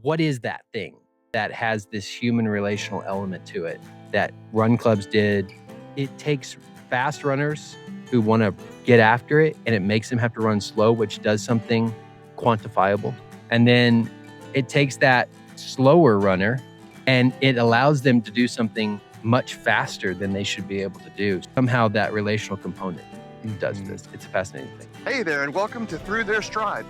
what is that thing that has this human relational element to it that run clubs did? It takes fast runners who want to get after it, and it makes them have to run slow, which does something quantifiable. And then it takes that slower runner and it allows them to do something much faster than they should be able to do. Somehow that relational component does this. It's a fascinating thing. Hey there, and welcome to Through Their Stride,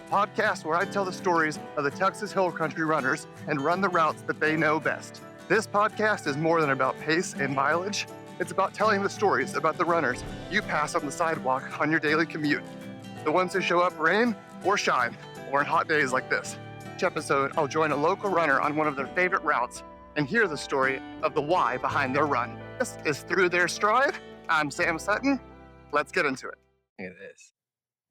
a podcast where I tell the stories of the Texas Hill Country runners and run the routes that they know best. This podcast is more than about pace and mileage. It's about telling the stories about the runners you pass on the sidewalk on your daily commute. The ones who show up rain or shine, or in hot days like this. Each episode, I'll join a local runner on one of their favorite routes and hear the story of the why behind their run. This is Through Their Stride. I'm Sam Sutton. Let's get into it. Look at this.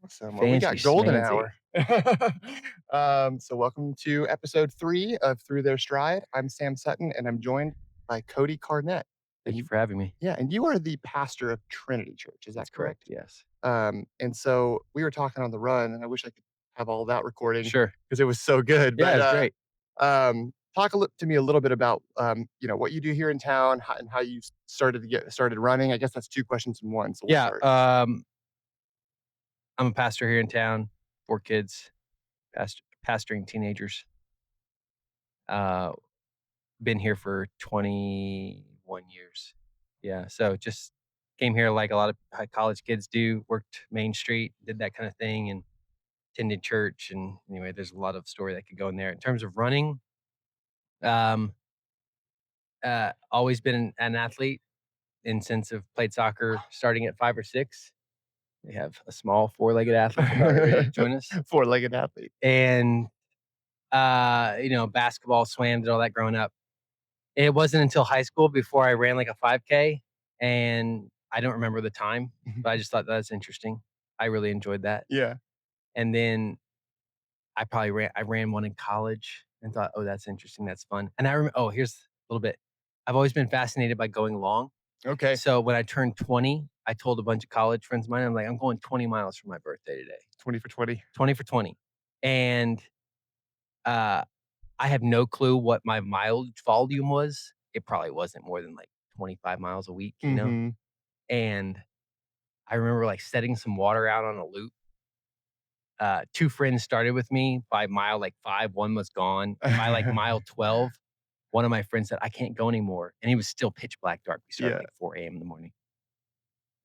Awesome. Well, we got golden Fancy hour. So welcome to episode 3 of Through Their Stride. I'm Sam Sutton, and I'm joined by Cody Carnett. Thank you for having me. Yeah, and you are the pastor of Trinity Church. Is that That's correct? Yes. And so we were talking on the run, and I wish I could have all that recording. Sure. Because it was so good. Yeah, it's great. Talk to me a little bit about what you do here in town and how you started running. I guess that's 2 questions in one. So we'll start. I'm a pastor here in town, 4 kids, pastoring teenagers. Been here for 21 years. Yeah, so just came here like a lot of college kids do, worked Main Street, did that kind of thing, and attended church. And anyway, there's a lot of story that could go in there. In terms of running, always been an athlete in sense of played soccer starting at 5 or 6. We have a small 4-legged athlete to join us. 4-legged athlete. And, basketball, swam, did all that growing up. It wasn't until high school before I ran like a 5K, and I don't remember the time, but I just thought that's interesting. I really enjoyed that. Yeah. And then I ran one in college and thought, oh, that's interesting. That's fun. And I remember, here's a little bit. I've always been fascinated by going long. Okay. So when I turned 20, I told a bunch of college friends of mine, I'm like, I'm going 20 miles for my birthday today. 20 for 20. 20 for 20. And I have no clue what my mileage volume was. It probably wasn't more than like 25 miles a week, And I remember like setting some water out on a loop. 2 friends started with me by mile like 5, one was gone. And by like mile 12, one of my friends said, I can't go anymore. And he was still pitch black dark. We started like 4 a.m. in the morning.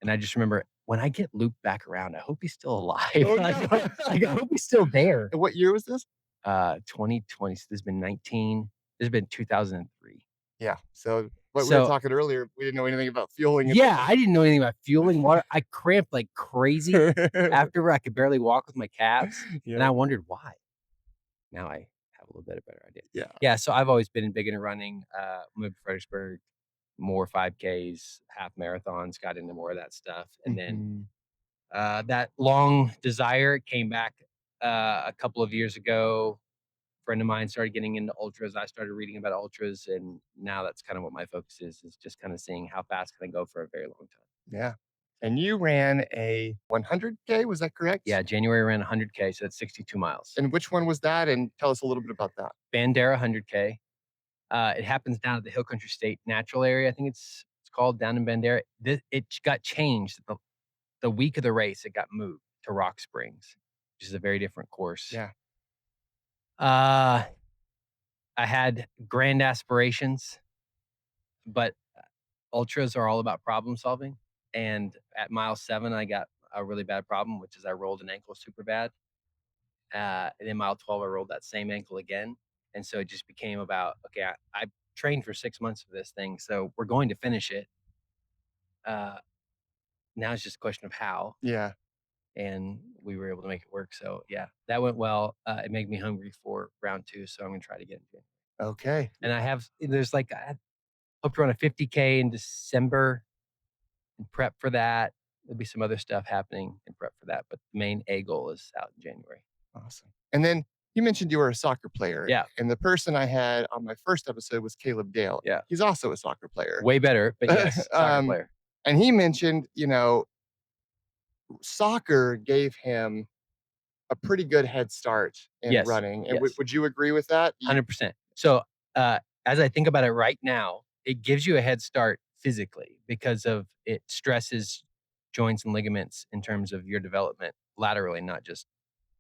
And I just remember when I get looped back around, I hope he's still alive. Oh, no. I hope he's still there. And what year was this? 2020. So this has been 19. This has been 2003. Yeah. So we were talking earlier. We didn't know anything about fueling. Yeah, I didn't know anything about fueling water. I cramped like crazy. Afterward, I could barely walk with my calves. Yeah. And I wondered why. Now I have a little bit of a better idea. Yeah. Yeah. So I've always been big into running. Moved to Fredericksburg, more 5Ks, half marathons, got into more of that stuff. And then that long desire came back a couple of years ago. A friend of mine started getting into ultras. I started reading about ultras, and now that's kind of what my focus is just kind of seeing how fast can I go for a very long time. Yeah. And you ran a 100K, was that correct? Yeah, January ran 100K, so that's 62 miles. And which one was that? And tell us a little bit about that. Bandera 100K. It happens down at the Hill Country State Natural Area. I think it's called down in Bandera. It got changed. The week of the race, it got moved to Rock Springs, which is a very different course. Yeah. I had grand aspirations, but ultras are all about problem solving. And at mile 7, I got a really bad problem, which is I rolled an ankle super bad. And then mile 12, I rolled that same ankle again. And so it just became about, okay, I trained for 6 months for this thing, so we're going to finish it. Now it's just a question of how. Yeah. And we were able to make it work. So yeah, that went well. It made me hungry for round 2, so I'm gonna try to get into it. Okay. And I hope to run a 50K in December and prep for that. There'll be some other stuff happening and prep for that, but the main A goal is out in January. Awesome. And then you mentioned you were a soccer player. Yeah. And the person I had on my first episode was Caleb Dale. Yeah. He's also a soccer player. Way better, but yes, soccer player. And he mentioned, soccer gave him a pretty good head start in Yes, running. And yes, would you agree with that? 100%. So, as I think about it right now, it gives you a head start physically because of it stresses joints and ligaments in terms of your development laterally, not just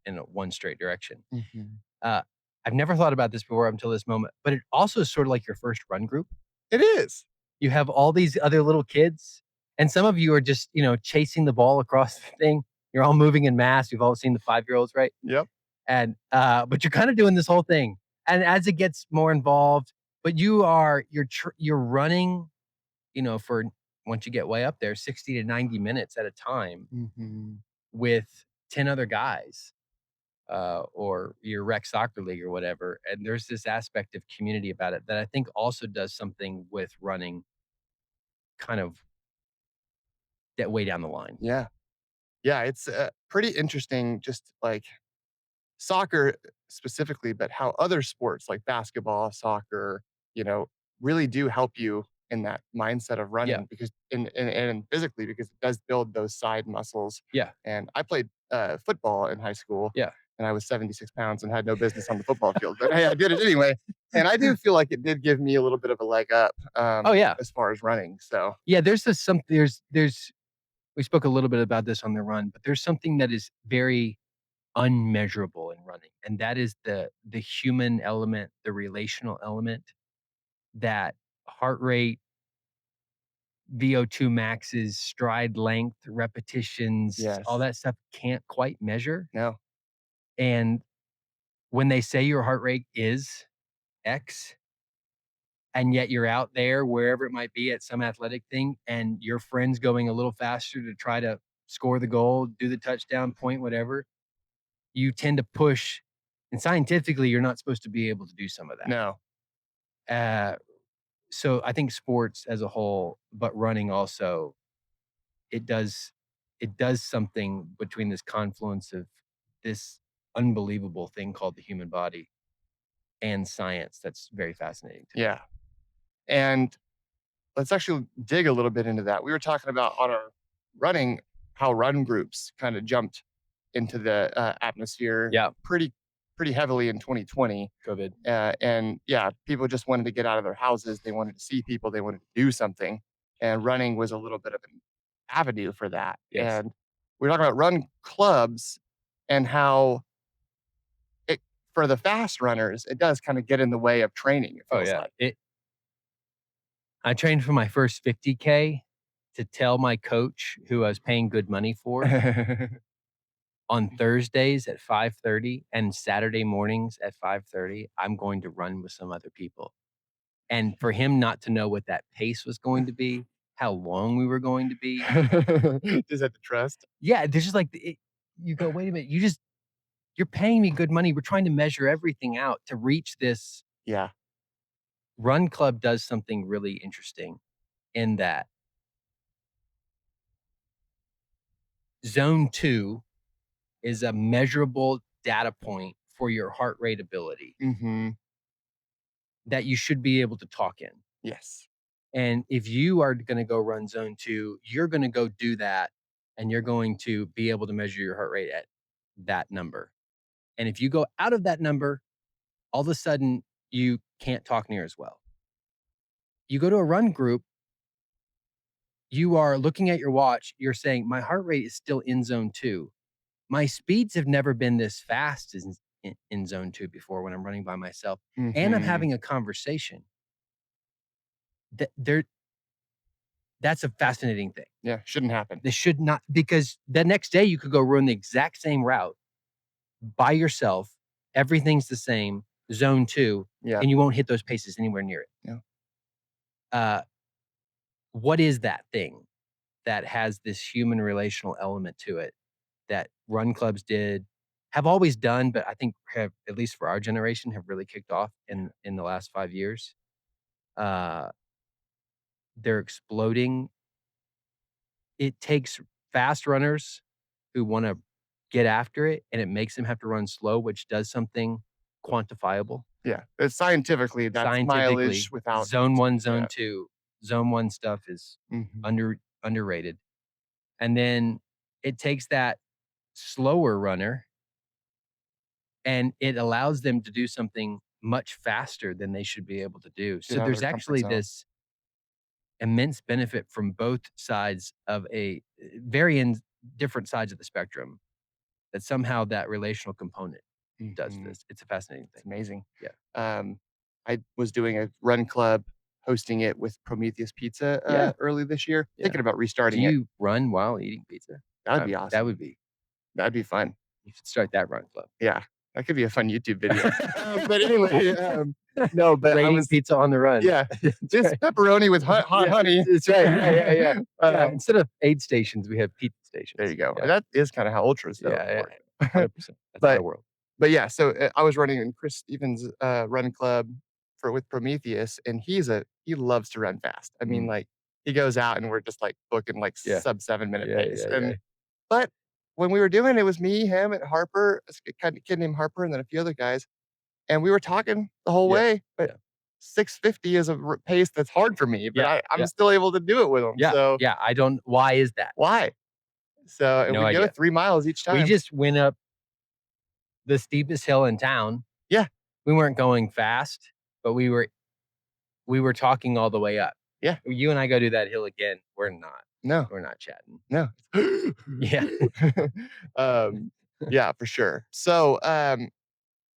in a one straight direction. Mhm. Uh, I've never thought about this before until this moment, but it also is sort of like your first run group. It is. You have all these other little kids, and some of you are just, chasing the ball across the thing. You're all moving in mass. You've all seen the 5-year-olds, right? Yep. And, but you're kinda doing this whole thing. And as it gets more involved, but you're running, for once you get way up there, 60 to 90 minutes at a time Mhm. with 10 other guys, or your rec soccer league or whatever. And there's this aspect of community about it that I think also does something with running kind of that way down the line. Yeah. Yeah, it's, pretty interesting just, like, soccer specifically, but how other sports like basketball, soccer, you know, really do help you in that mindset of Yeah, running because and physically because it does build those side muscles. yeah, And I played football in high school yeah. and I was 76 pounds and had no business on the football field, but hey, I did it anyway. And I do feel like it did give me a little bit of a leg up Oh, yeah. as far as running. So Yeah, there's we spoke a little bit about this on the run, but there's something that is very unmeasurable in running, and that is the human element, the relational element that heart rate, VO2 maxes, stride length, repetitions, all yes, that stuff can't quite measure. no, And when they say your heart rate is X, and yet you're out there wherever it might be at some athletic thing, and your friend's going a little faster to try to score the goal, do the touchdown, point, whatever, you tend to push, and scientifically, you're not supposed to be able to do some of that. no, Uh, so I think sports as a whole, but running also, it does it does something between this confluence of this unbelievable thing called the human body and science that's very fascinating to me. yeah. And let's actually dig a little bit into that. We were talking about on our running, how run groups kind of jumped into the atmosphere Yeah, pretty heavily in 2020. COVID. And yeah, people just wanted to get out of their houses. They wanted to see people. They wanted to do something, and running was a little bit of an avenue for that. Yes. And we're talking about run clubs and how it for the fast runners, it does kind of get in the way of training. It Oh, feels yeah. like. I trained for my first 50K to tell my coach, who I was paying good money for, on Thursdays at 5:30 and Saturday mornings at 5:30, I'm going to run with some other people. And for him not to know what that pace was going to be, how long we were going to be. Just have to trust. Yeah, there's just like you go, "Wait a minute, you're paying me good money. We're trying to measure everything out to reach this." Yeah. Run Club does something really interesting in that zone 2 is a measurable data point for your heart rate ability Mhm. that you should be able to talk in. Yes. And if you are gonna go run zone 2, you're gonna go do that, and you're going to be able to measure your heart rate at that number. And if you go out of that number, all of a sudden, you can't talk near as well. You go to a run group, you are looking at your watch, you're saying, "My heart rate is still in zone 2. My speeds have never been this fast in zone 2 before when I'm running by myself, and I'm Mhm. having a conversation." That there That's a fascinating thing. Yeah, shouldn't happen. This should not, because the next day you could go run the exact same route by yourself, everything's the same, zone 2, Yeah. and you won't hit those paces anywhere near it. Yeah. Uh, what is that thing that has this human relational element to it that run clubs have always done, but I think have, at least for our generation, have really kicked off in the last 5 years? Uh, they're exploding. It takes fast runners who wanna get after it, and it makes them have to run slow, which does something quantifiable. Yeah. It's scientifically, that's mileage Scientifically, without zone 1, zone yeah. 2, zone 1 stuff is Mhm. underrated. And then it takes that slower runner and it allows them to do something much faster than they should be able to do. Get So out of there's their comfort actually zone. this immense benefit from both sides of a very in different sides of the spectrum that somehow that relational component does Mhm. this. It's a fascinating thing. It's amazing. Yeah. Um, I was doing a run club, hosting it with Prometheus Pizza, Yeah. early this year, Yeah. thinking about Do restarting it. you run while eating pizza? That'd be That awesome. would be That'd be fun. you should start that run club. Yeah, that could be a fun YouTube video. But anyway, no, but I Rating was pizza on the run. yeah, That's this right. pepperoni with hot Yeah, honey. that's right. Yeah, yeah, yeah. Yeah, Um, instead of aid stations, we have pizza there stations. you go. Yeah. That is kinda how ultras though Yeah, yeah, work. 100%. That's our But world. yeah, so, I was running in Chris Stevens', run club for with Prometheus, and he loves to run fast. I mean, Mm. like, he goes out and we're just, like, booking, like, Yeah. sub 7-minute Yeah, pace, yeah, yeah. and but when we were doing it, it was me, him, and Harper, this kid named Harper, and then a few other guys, and we were talking the whole Yeah. way, but Yeah. 6:50 is a pace that's hard for me, but Yeah, I'm yeah, still able to do it with him, yeah, so yeah. I don't why is that? why? So and No we go idea. 3 miles each We time. just went up the steepest hill in town. Yeah, We weren't going fast, but we were talking all the way up. yeah, You and I go do that hill again, we're not. no. We're not chatting. No. Yeah. Um, yeah, for sure. So,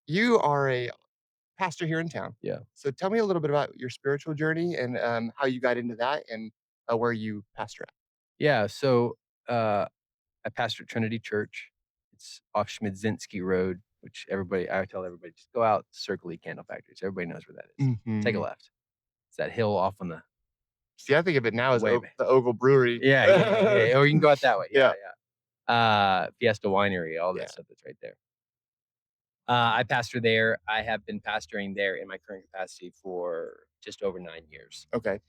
you are a pastor here in town. Yeah. So tell me a little bit about your spiritual journey and, how you got into that and, where you pastor at. Yeah, so, I pastor Trinity Church. It's off Schmidzinski Road, which I tell everybody, "Just go out, Circle E Candle Factories." Everybody knows where that is. Take a Mhm. left. It's that hill off on the See, I think of it now as way back. The Ogle Brewery. Yeah, yeah, yeah, yeah, or you can go out that way. Yeah, Yeah, yeah. Fiesta Winery, all that yeah. stuff that's right there. I pastor there. I have been pastoring there in my current capacity for just over 9 years. Okay.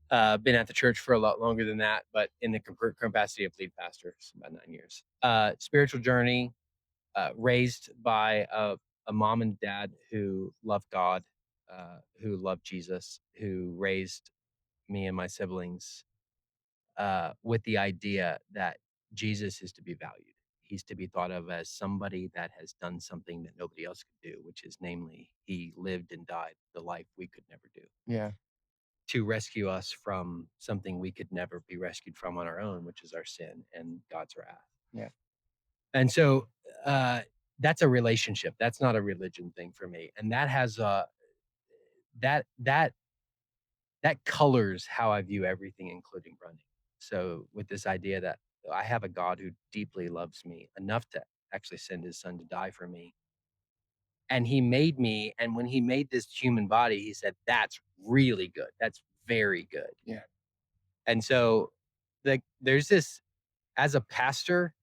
Been at the church for a lot longer than that, but in the capacity of lead pastor, it's about 9 years. Spiritual journey, raised by a mom and dad who loved God, who loved Jesus, who raised me and my siblings with the idea that Jesus is to be valued. He's to be thought of as somebody that has done something that nobody else could do, which is namely, he lived and died the life we could never do Yeah, to rescue us from something we could never be rescued from on our own, which is our sin and God's wrath. yeah, And so uh, that's a relationship. That's not a religion thing for me. And that has that that that colors how I view everything, including running. So with this idea that I have a God who deeply loves me enough to actually send his son to die for me. And he made me. And when he made this human body, he said, that's really good. That's very good. yeah, And so there's this as a pastor,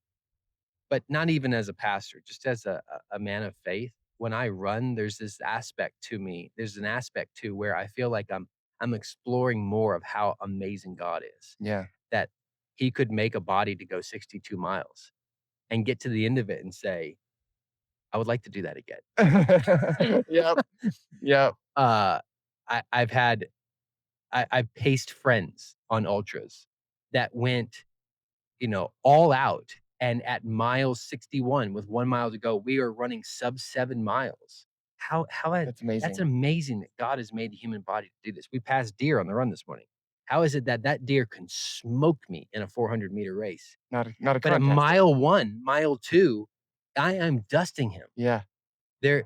but not even as a pastor, just as a man of faith. When I run, there's this aspect to me. There's an aspect to where I feel like I'm exploring more of how amazing God is. yeah. That he could make a body to go 62 miles and get to the end of it and say, I would like to do that again. Yep, yep. uh, I've paced friends on ultras that went, all out. And at mile 61 with 1 mile to go, we are running sub 7 miles. That's That's amazing. amazing that God has made the human body to do this. We passed deer on the run this morning. How is it that that deer can smoke me in a 400-meter race? Not a But at contest. mile 1, mile 2, I am dusting him. Yeah, There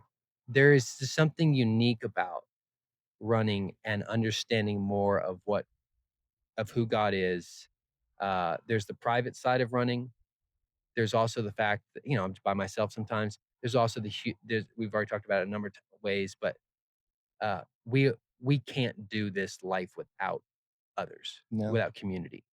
there is something unique about running and understanding more of who God is. There's the private side of running. There's also the fact that, I'm by myself sometimes. There's also we've already talked about it a number of ways, but uh, we we can't do this life without others, no. without community.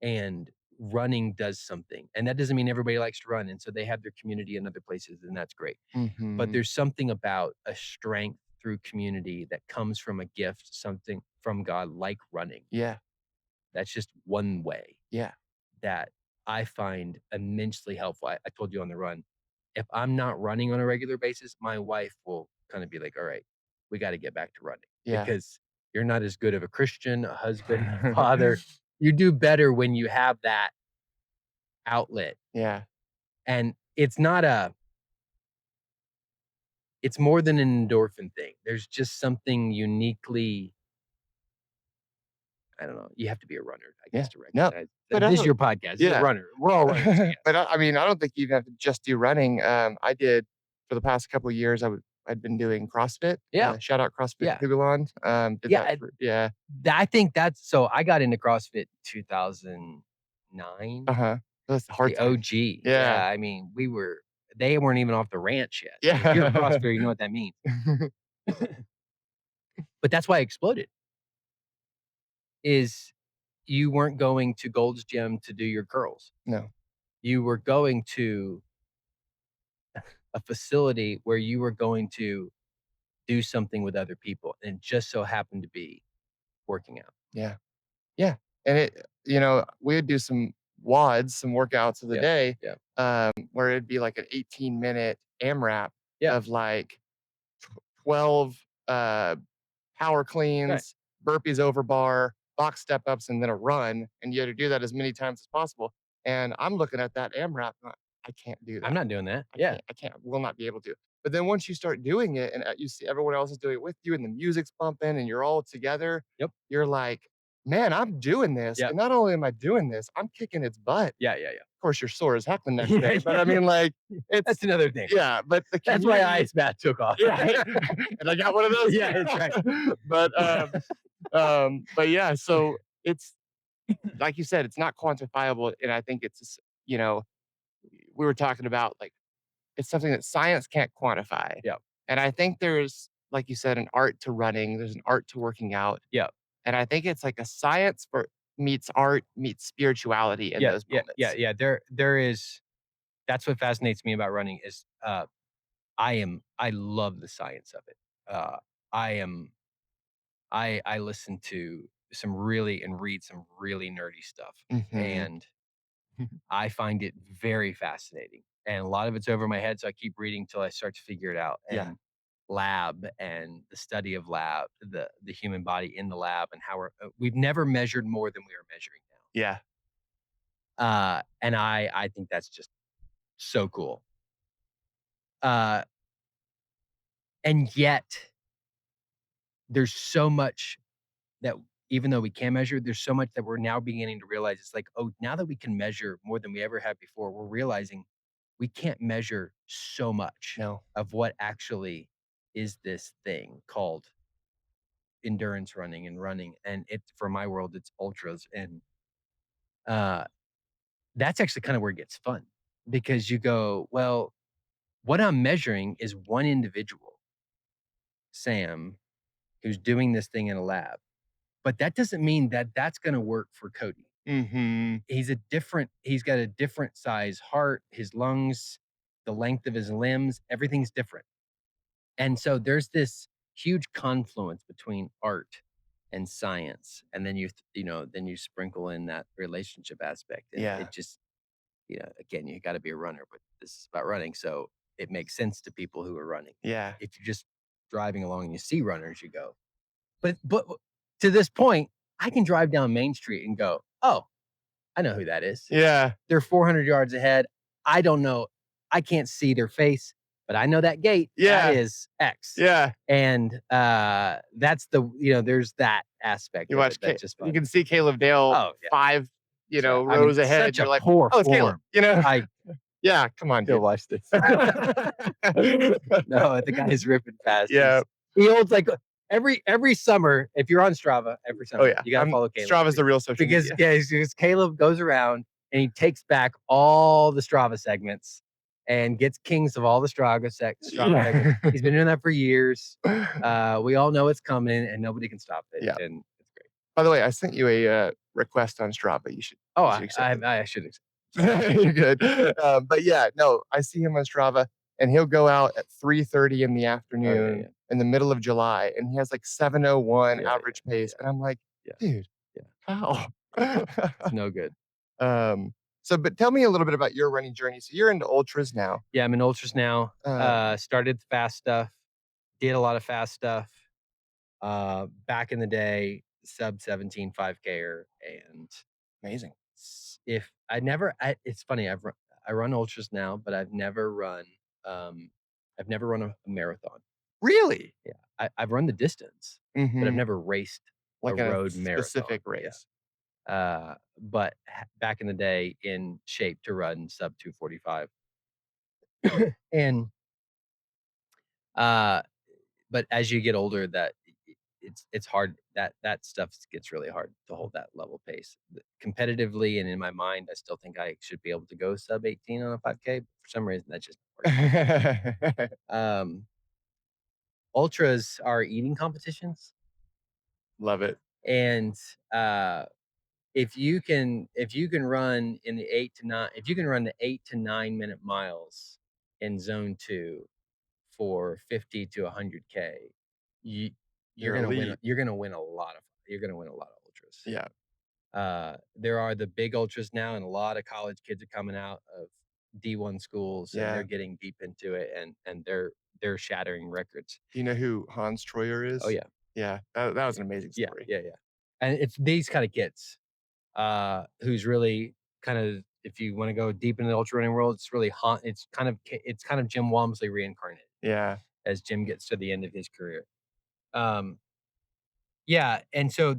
And running does something. And that doesn't mean everybody likes to run. And so they have their community in other places, and that's great. But Mhm. there's something about a strength through community that comes from a gift, something from God like running. Yeah, That's just one way yeah, that I find immensely helpful. I told you on the run, if I'm not running on a regular basis, my wife will kind of be like, all right, we got to get back to running yeah. because you're not as good of a Christian, a husband, a father. You do better when you have that outlet. Yeah, And it's not it's more than an endorphin thing. There's just something uniquely I don't know, you have to be a runner, I guess, Yeah. to No, recognize but that I this is don't your podcast, this is a yeah. runner. We're all runners, I But guess. I mean, I don't think you even have to just do running. I did for the past couple of years, I'd been doing CrossFit, Yeah, shout out CrossFit yeah, Hugalon. Did yeah, that for yeah. I think that's so I got into CrossFit 2009, Uh-huh. That's the hard the times. OG. Yeah. Yeah, I mean, they weren't even off the ranch yet. So if you're a Yeah. CrossFitter, you know what that means. But that's why I exploded, is you weren't going to Gold's Gym to do your curls. No. You were going to a facility where you were going to do something with other people, and it just so happened to be working out. Yeah. Yeah, and we would do some WODs, some workouts of the Yeah, day, yeah, where it'd be like an 18-minute AMRAP yeah, of like 12 power right. cleans, burpees over bar, box step ups, and then a run. And you had to do that as many times as possible. And I'm looking at that AMRAP, and I can't do I'm that. not doing that. Yeah. I can't, will not be able to. But then once you start doing it and you see everyone else is doing it with you and the music's bumping and you're all together, Yep. you're like, man, I'm doing this. Yep. And not only am I doing this, I'm kicking its butt. Yeah, yeah, Of course, you're sore as heck the next yeah. day. But Yeah, I yeah. mean, like, it's, That's another thing. yeah, but the That's why community, ice bath took off. yeah. And I got one of those. Yeah, that's right. But yeah, so it's like you said, it's not quantifiable. And I think we were talking about like, it's something that science can't quantify. Yeah, And I think there's, like you said, an art to running, there's an art to working out. yeah, And I think it's like a science for meets art, meets spirituality in yeah, those yeah, yeah, moments. yeah. There is that's what fascinates me about running is, I love the science of it. I am I listen to some really and read some really nerdy stuff, Mhm. and I find it very fascinating, and a lot of it's over my head, so I keep reading till I start to figure it out, Yeah. and lab and the study of lab, the human body in the lab and how we've never measured more than we are measuring Yeah. now. And I think that's just so cool. Uh, and yet there's so much that even though we can measure, there's so much that we're now beginning to realize it's like, oh, now that we can measure more than we ever have before, we're realizing we can't measure so much No. of what actually is this thing called endurance running and running. And it for my world, it's ultras. And uh that's actually kind of where it gets fun because you go, well, what I'm measuring is one individual, Sam, who's doing this thing in a lab. But that doesn't mean that that's going to work for Cody. Mhm. He's got a different size heart, his lungs, the length of his limbs, everything's different. And so there's this huge confluence between art and science. And then then you sprinkle in that relationship aspect. And Yeah. it just, again, you got to be a runner, but this is about running. So it makes sense to people who are running. Yeah. If you're just driving along and you see runners, you go, but to this point, I can drive down Main Street and go, "Oh, I know who that is. Yeah. They're 400 yards ahead. I don't know. I can't see their face, but I know that gate. That Yeah. is X." Yeah. And, that's there's that aspect You of watch it that's just you fun. can see Caleb Dale Oh, yeah. 5, So, I mean, rows ahead, and such you're a like, poor "Oh, it's Caleb," form. I Yeah, come on, still dude. watch this. No, the guy is ripping fast. Yeah. He holds like every summer, if you're on Strava, every Oh, summer, yeah. you gotta follow Caleb Strava's the real social because media. yeah, because Caleb goes around and he takes back all the Strava segments and gets kings of all the Strava segments. Yeah. He's been doing that for years. We all know it's coming and nobody can stop it, Yeah. and it's great. By the way, I sent you a, request on Strava. Oh, You should accept it. I should accept. You're good. But yeah, no, I see him on Strava, and he'll go out at 3:30 in the Oh, yeah, afternoon yeah. in the middle of July, and he has like 7:01 Yeah, average pace, yeah, and I'm like, yeah, "Dude, yeah. how?" It's no good. Um, but tell me a little bit about your running journey. So you're into ultras now. Yeah, I'm in ultras now. Um, Started fast stuff, did a lot of fast stuff. Back in the day, sub 17 5K-er, and Amazing. if I never, it's funny, I run ultras now, but I've never run, um, I've never run a marathon. Really? Yeah, I've run the distance, but I've Mhm. never raced a Like a road marathon. specific Yeah, race. but back in the day, in shape to run sub 2:45, and uh, but as you get older, it's hard that stuff gets really hard to hold that level pace. Competitively and in my mind, I still think I should be able to go sub 18 on a 5K. For some reason, that just works. Um, ultras are eating competitions, Love it. and uh, if you can run in the 8 to 9, if you can run the 8 to 9 minute miles in zone 2 for 50 to 100K, you You're elite. you're gonna win a lot of ultras. Yeah. There are the big ultras now, and a lot of college kids are coming out of D1 schools, and they're Yeah. getting deep into it, and they're shattering records. Do you know who Hans Troyer Oh, is? yeah. Yeah, that was an amazing Yeah, story. yeah, yeah. And it's these kinda kids, who's really kind of, if you wanna go deep into the ultra running world, it's really it's kind of Jim Walmsley reincarnated Yeah. as Jim gets to the end of his career. Um, yeah, and so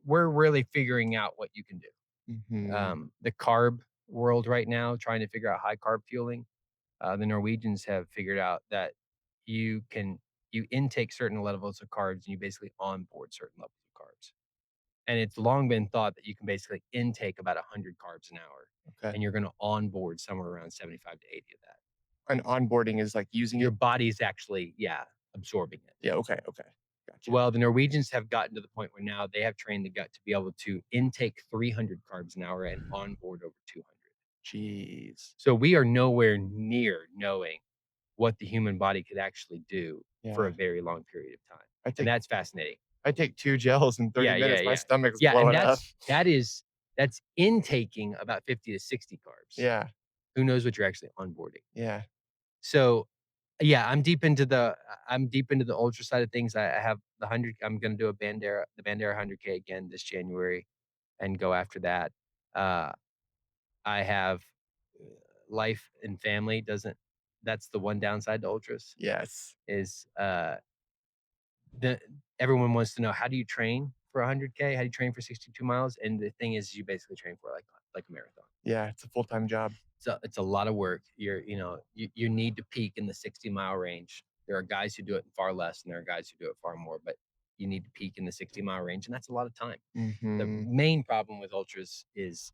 we're really figuring out what you can do. Mhm. The carb world right now, trying to figure out high carb fueling. The Norwegians have figured out that you can you intake certain levels of carbs and you basically onboard certain levels of carbs. And it's long been thought that you can basically intake about 100 carbs an hour, Okay. and you're going to onboard somewhere around 75 to 80 of that. And onboarding is, like, using Your it? body's actually, yeah, absorbing it. Yeah, okay, okay. Gotcha. Well, the Norwegians have gotten to the point where now they have trained the gut to be able to intake 300 carbs an hour and onboard over 200. Jeez. So we are nowhere near knowing what the human body could actually do for a Yeah. very long period of time, I and take that's fascinating. I take 2 gels in 30 Yeah, yeah, minutes, my yeah. stomach's Yeah, and blowing up. that's intaking about 50 to 60 carbs. Yeah, Who knows what you're actually onboarding? yeah, So, yeah, I'm deep into the ultra side of things. I have the 100. I'm gonna do the Bandera 100K again this January and go after that. Uh, I have, uh, life and family doesn't that's the one downside to ultras yes. is, the everyone wants to know, how do you train for 100K? How do you train for 62 miles? And the thing is you basically train for like a marathon. Yeah, it's a full-time job. So it's a lot of work. You need to peak in the 60-mile range. There are guys who do it in far less, and there are guys who do it far more, but you need to peak in the 60-mile range, and that's a lot of time. The Mhm. main problem with ultras is,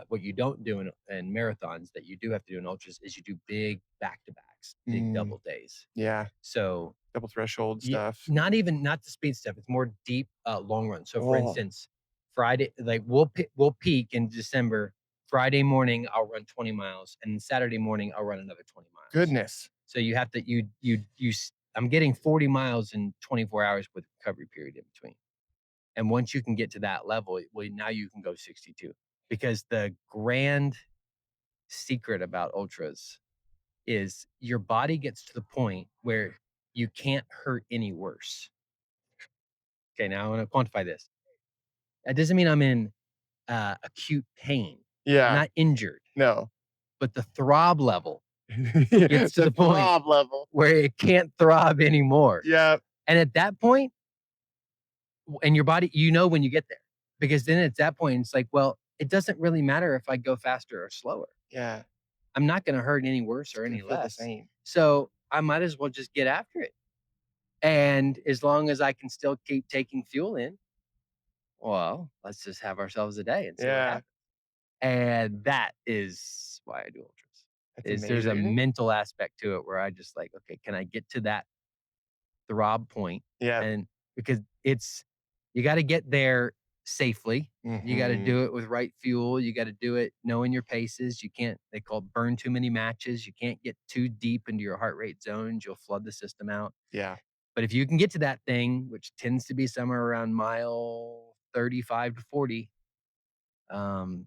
what you don't do in marathons that you do have to do in ultras is you do big back to backs, big Mm, double days. yeah, So double threshold yeah, stuff. not the speed stuff, it's more deep, long run. So, for Oh, instance, Friday like, we'll peak in December. Friday morning, I'll run 20 miles, and Saturday morning, I'll run another 20 miles. goodness. So you have to you s I'm getting 40 miles in 24 hours with recovery period in between. And once you can get to that level, well, now you can go 62. Because the grand secret about ultras is your body gets to the point where you can't hurt any worse. Okay, now I wanna quantify this. That doesn't mean I'm in, acute pain. I'm Yeah, not injured, no. but the throb level gets to The the point throb level. where it can't throb anymore. Yeah, And at that point, and your body, when you get there, because then at that point, it's like, well, it doesn't really matter if I go faster or slower. yeah, I'm not gonna hurt any worse it's or gonna any feel the less. same. So I might as well just get after it. And as long as I can still keep taking fuel in, well, let's just have ourselves a day and see what Yeah, happens. And that is why I do ultras. that's Is there's a amazing. mental aspect to it where I just like, okay, can I get to that throb point? Yeah, And because you got to get there safely. You got to mhm, do it with right fuel. You got to do it knowing your paces. You can't, they call it burn too many matches. You can't get too deep into your heart rate zones. You'll flood the system out. yeah, But if you can get to that thing, which tends to be somewhere around mile 35 to 40, um,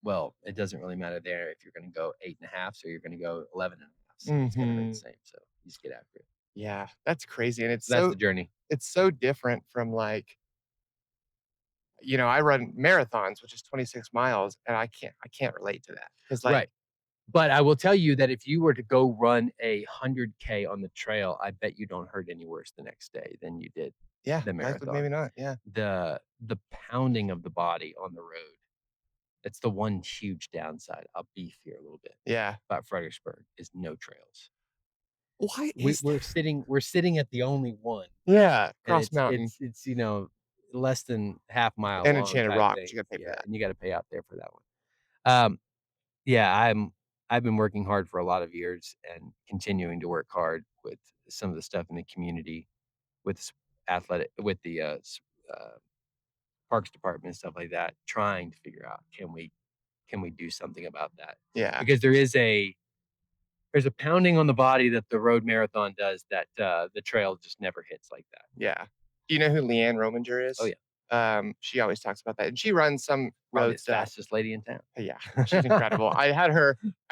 well, it doesn't really matter there if you're going to go 8.5, so you're going to go 11.5. It's going to hurt the mhm. same. So you just get after it. Yeah, that's crazy, and So that's the journey. it's so different from, like, I run marathons, which is 26 miles, and I can't relate to that because, like, Right. But I will tell you that if you were to go run a 100K on the trail, I bet you don't hurt any worse the next day than you did Yeah, the likely maybe marathon. not. Yeah. The pounding of the body on the road, that's the one huge downside. I'll beef here a little bit Yeah. about Fredericksburg is no trails. Why We is we're that? sitting we're sitting at the only one, Yeah, and Cross Mountain less than half mile and long Enchanted type Rock, but thing. you gotta pay for Yeah, that. and you gotta pay out there for that one. Um, yeah, I've been working hard for a lot of years and continuing to work hard with some of the stuff in the community with with the, parks department and stuff like that, trying to figure out, can we do something about that? Yeah, Because there's a pounding on the body that the road marathon does that, the trail just never hits like that. yeah. Do you know who Leanne Rominger Oh, is? yeah. She always talks about that, and she runs some Probably the roads, fastest lady in town. yeah, she's incredible. I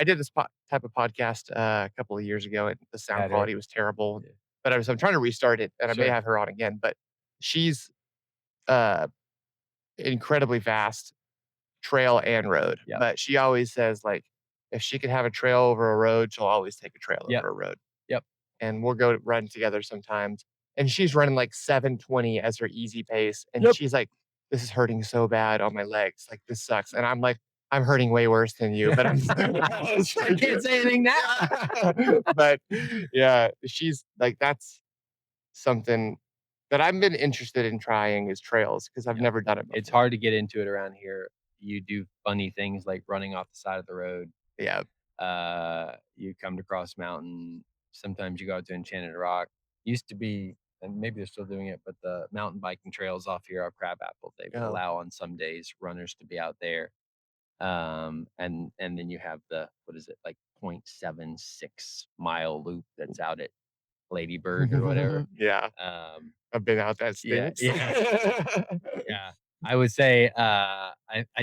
did this type of podcast, a couple of years ago, and the sound Had her? quality was terrible, Yeah. but I'm trying to restart it, and I may Sure. have her on again, but she's, uh, incredibly fast trail and road, Yep. but she always says, like, if she could have a trail over a road, she'll always take a trail Yep. over a road, Yep. and we'll go run together sometimes, and she's running, like, 7:20 as her easy pace, and Yep. she's like, "This is hurting so bad on my legs, like, this sucks," and I'm like, "I'm hurting way worse than you, but I'm" I can't say anything now. But, yeah, she's like, that's something that I've been interested in trying is trails because 'cause I've Yep. never done it It's before. hard to get into it around here. You do funny things like running off the side of the road. Yeah. You come to Cross Mountain. Sometimes you go out to Enchanted Rock. Used to be, and maybe they're still doing it, but the mountain biking trails off here off Crabapple, they would Oh, allow on some days runners to be out there. And then you have the, what is it, like 0.76 mile loop that's out at Lady Bird or whatever. yeah. Um, I've been out, that yeah, stinks. yeah. Yeah. I would say, I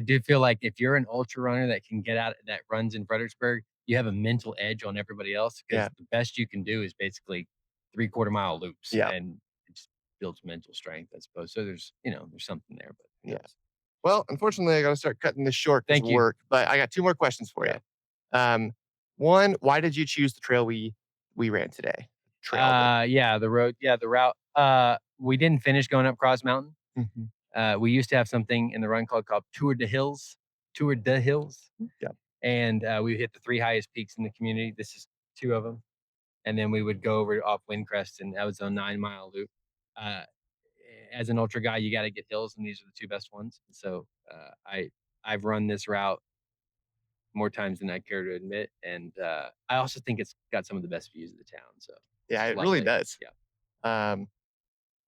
do feel like if you're an ultra runner that can get out that runs in Fredericksburg, you have a mental edge on everybody else because Yeah, the best you can do is basically 3/4 mile loops, yeah, and it just builds mental strength, I suppose. So there's something there, but who yeah. knows? Well, unfortunately, I gotta start cutting this short because of Thank you. work, but I got 2 more questions for you. Yeah. Um, 1, why did you choose the trail we ran today? The route. We didn't finish going up Cross Mountain. Mhm. We used to have something in the run club called Tour de Hills, Yep. and we hit the 3 highest peaks in the community. This is 2 of them, and then we would go over off Windcrest, and that was a 9-mile loop. Uh, as an ultra guy, you gotta get hills, and these are the 2 best ones. So, I've run this route more times than I care to admit, and, I also think it's got some of the best views of the town, so Yeah, it's it really lovely. does. Yeah. Um,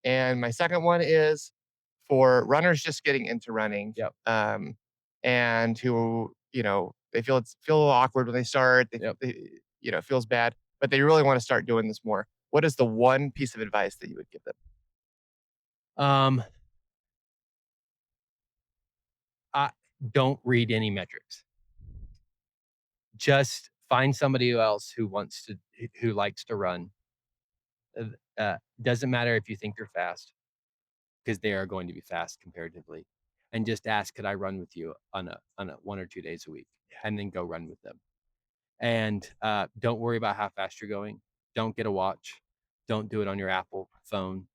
and my second one is for runners just getting into running, Yep. and who, they feel a little awkward when they start, Yep. it feels bad, but they really wanna start doing this more. What is the one piece of advice that you would give them? Um, I don't read any metrics. Just find somebody else who likes to run. Doesn't matter if you think you're fast, because they are going to be fast comparatively, and just ask, "Could I run with you on a 1 or 2 days a week?" And then go run with them. And, don't worry about how fast you're going. Don't get a watch. Don't do it on your Apple phone.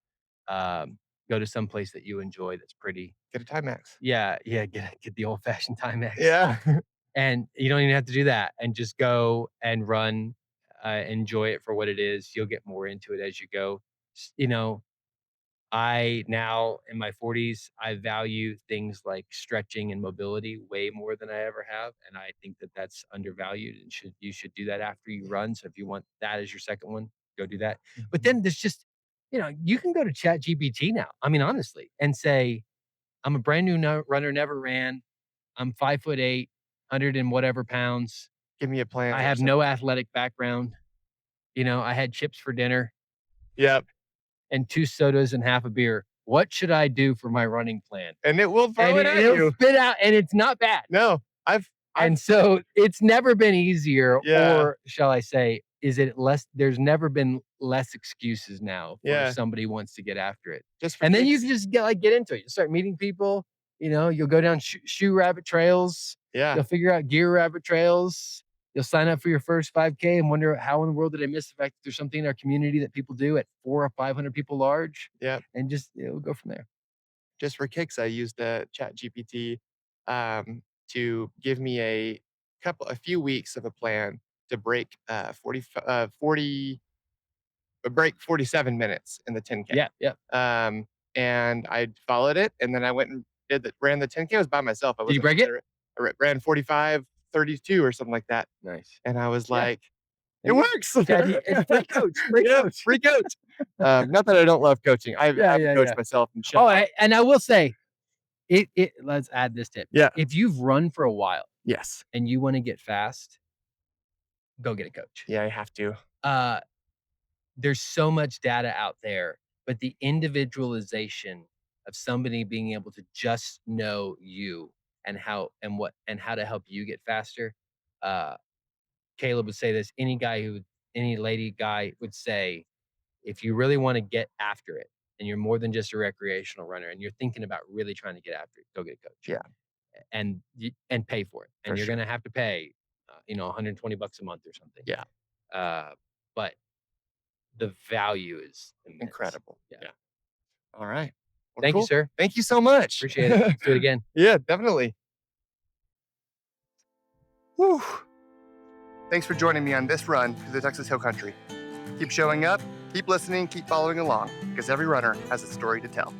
Um, Go to some place that you enjoy that's pretty. Get a Timex. Yeah, yeah, get the old fashioned Timex. Yeah. And you don't even have to do that, and just go and run, enjoy it for what it is. You'll get more into it as you go. I now in my 40s, I value things like stretching and mobility way more than I ever have, and I think that that's undervalued and you should do that after you run. So if you want that as your second one, go do that. But Mhm. then there's just, you can go to ChatGPT now. I mean, honestly, and say, "I'm a brand new runner, never ran. I'm 5'8", 100 and whatever pounds. Give me a plan I or have no something. athletic background. I had chips for dinner Yep, and 2 sodas and half a beer. What should I do for my running plan?" and it will throw And it at it'll you. spit out, and it's not bad. No, I've And so it's never been easier, yeah, or shall I say, there's never been less excuses now for if yeah, somebody wants to get after it. just for And then you can kicks. just get into it. You start meeting people, you'll go down shoe rabbit trails. Yeah, You'll figure out gear rabbit trails. You'll sign up for your first 5K and wonder how in the world did I miss the fact that there's something in our community that people do at 400 or 500 people large, Yep. and just, we'll go from there. Just for kicks, I used Chat GPT to give me a few weeks of a plan to break 40 break 47 minutes in the 10K. Yeah, yeah. And I followed it, and then I went and ran the 10K. I was by myself. I Did you wasn't break it? I ran 45:32 or something like that. Nice. And I was Yeah. like, it There you go. works. It's free coach, free Yeah, coach. free coach. Not that I don't love coaching. I Yeah, haven't yeah, coached yeah. myself and shut Oh, up. and I will say, let's add this tip. Yeah. If you've run for a while Yes. and you wanna get fast, go get a coach. Yeah, I have to. Uh, there's so much data out there, but the individualization of somebody being able to just know you and how to help you get faster. Uh, Caleb would say this, any lady guy would say, if you really wanna get after it and you're more than just a recreational runner and you're thinking about really trying to get after it, go get a coach. Yeah, And pay for it. for And you're sure. gonna have to pay, $120 a month or something. Yeah, Uh, but the value is immense. incredible. Yeah. Yeah. All right. Well, Thank you, cool. sir. Thank you so much. Appreciate it. Let's do it again. Yeah, definitely. Whew. Thanks for joining me on this run through the Texas Hill Country. Keep showing up, keep listening, keep following along, because every runner has a story to tell.